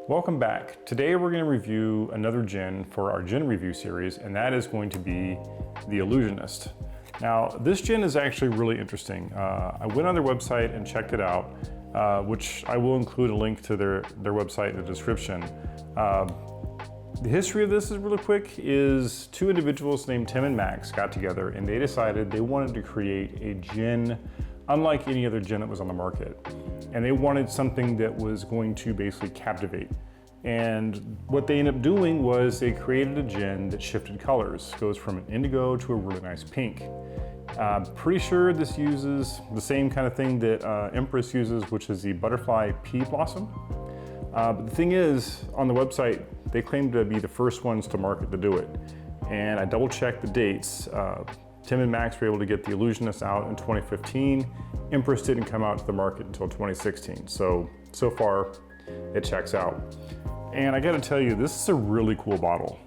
Welcome back. Today we're going to review another gin for our gin review series, and that is going to be the Illusionist. Now, this gin is actually really interesting. I went on their website and checked it out, which I will include a link to their website in the description. The history of this is really quick, is two individuals named Tim and Max got together and they decided they wanted to create a gin unlike any other gin that was on the market. And they wanted something that was going to basically captivate. And what they ended up doing was they created a gin that shifted colors. It goes from an indigo to a really nice pink. Pretty sure this uses the same kind of thing that Empress uses, which is the butterfly pea blossom. But the thing is, on the website, they claim to be the first ones to market to do it. And I double checked the dates. Tim and Max were able to get the Illusionist out in 2015. Empress didn't come out to the market until 2016. So far, it checks out. And I gotta tell you, this is a really cool bottle.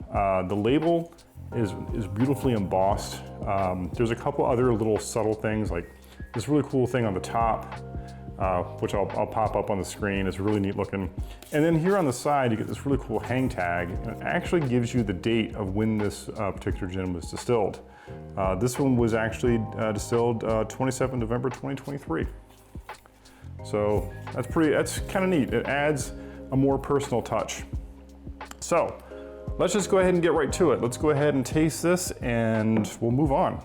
The label is beautifully embossed. There's a couple other little subtle things, like this really cool thing on the top, which I'll pop up on the screen. It's really neat looking. And then here on the side, you get this really cool hang tag, and it actually gives you the date of when this particular gin was distilled. This one was actually distilled 27 November 2023. So that's kind of neat. It adds a more personal touch. So let's just go ahead and get right to it. Let's go ahead and taste this and we'll move on.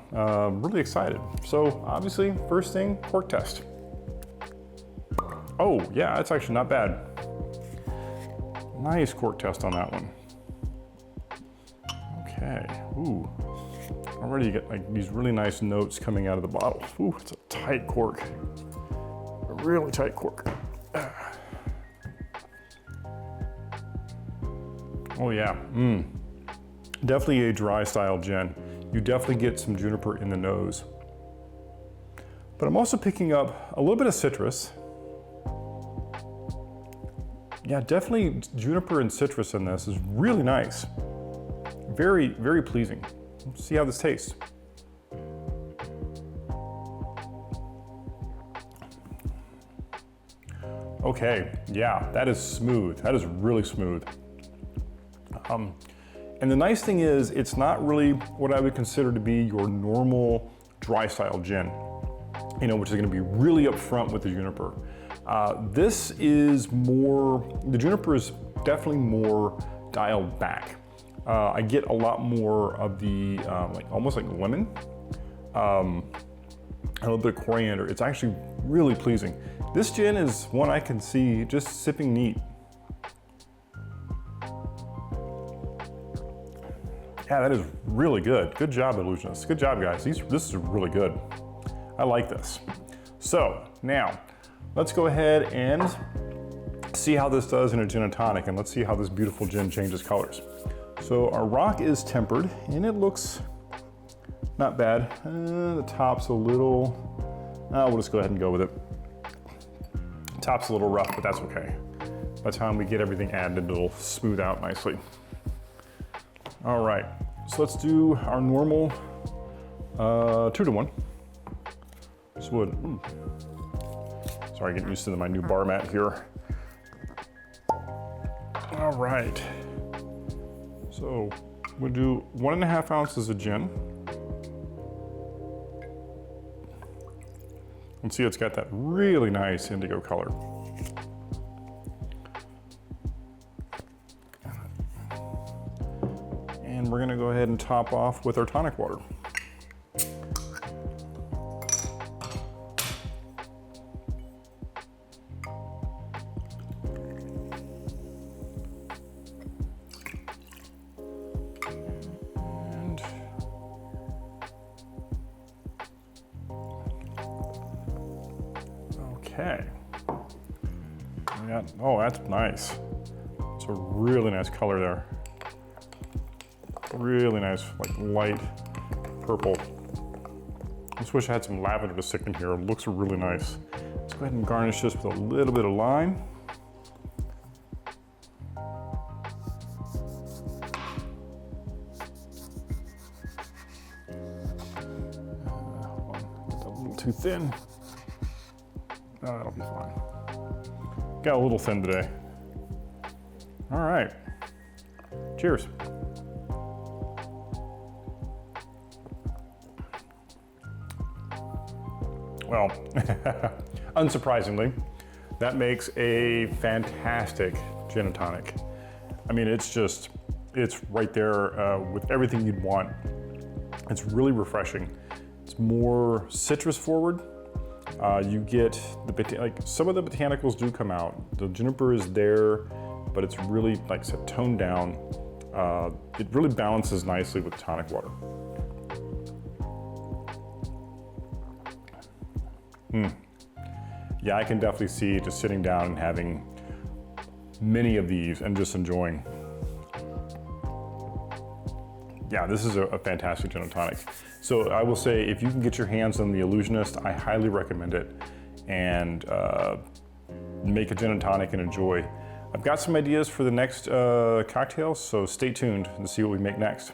Really excited. So obviously, first thing, cork test. Oh yeah, that's actually not bad. Nice cork test on that one. Okay, ooh. Already you get like these really nice notes coming out of the bottle. Ooh, it's a tight cork. A really tight cork. Oh yeah, definitely a dry style gin. You definitely get some juniper in the nose. But I'm also picking up a little bit of citrus. Yeah, definitely juniper and citrus in this is really nice. Very, very pleasing. Let's see how this tastes. Okay, yeah, that is smooth. That is really smooth. And the nice thing is, it's not really what I would consider to be your normal dry style gin, which is gonna be really upfront with the juniper. This is more, the juniper is definitely more dialed back. I get a lot more of the, almost like lemon, a little bit of coriander. It's actually really pleasing. This gin is one I can see just sipping neat. Yeah, that is really good. Good job, Illusionist. Good job, guys. This is really good. I like this. So now, let's go ahead and see how this does in a gin and tonic, and let's see how this beautiful gin changes colors. So our rock is tempered, and it looks not bad. The top's a little, we'll just go ahead and go with it. Top's a little rough, but that's okay. By the time we get everything added, it'll smooth out nicely. All right, so let's do our normal 2-to-1. Sorry, getting used to my new bar mat here. All right. So we'll do 1.5 ounces of gin. And see, it's got that really nice indigo color. And we're gonna go ahead and top off with our tonic water. Okay. Oh, that's nice. It's a really nice color there. Really nice, like light purple. I just wish I had some lavender to stick in here. It looks really nice. Let's go ahead and garnish this with a little bit of lime. Get that a little too thin. Oh, that'll be fine. Got a little thin today. All right, cheers. Well, unsurprisingly, that makes a fantastic gin and tonic. I mean, it's right there with everything you'd want. It's really refreshing. It's more citrus forward. You get some of the botanicals do come out. The juniper is there, but it's really, like I said, toned down. It really balances nicely with tonic water. Yeah, I can definitely see just sitting down and having many of these and just enjoying. Yeah, this is a fantastic gin and tonic. So I will say, if you can get your hands on the Illusionist, I highly recommend it, and make a gin and tonic and enjoy. I've got some ideas for the next cocktails, so stay tuned and see what we make next.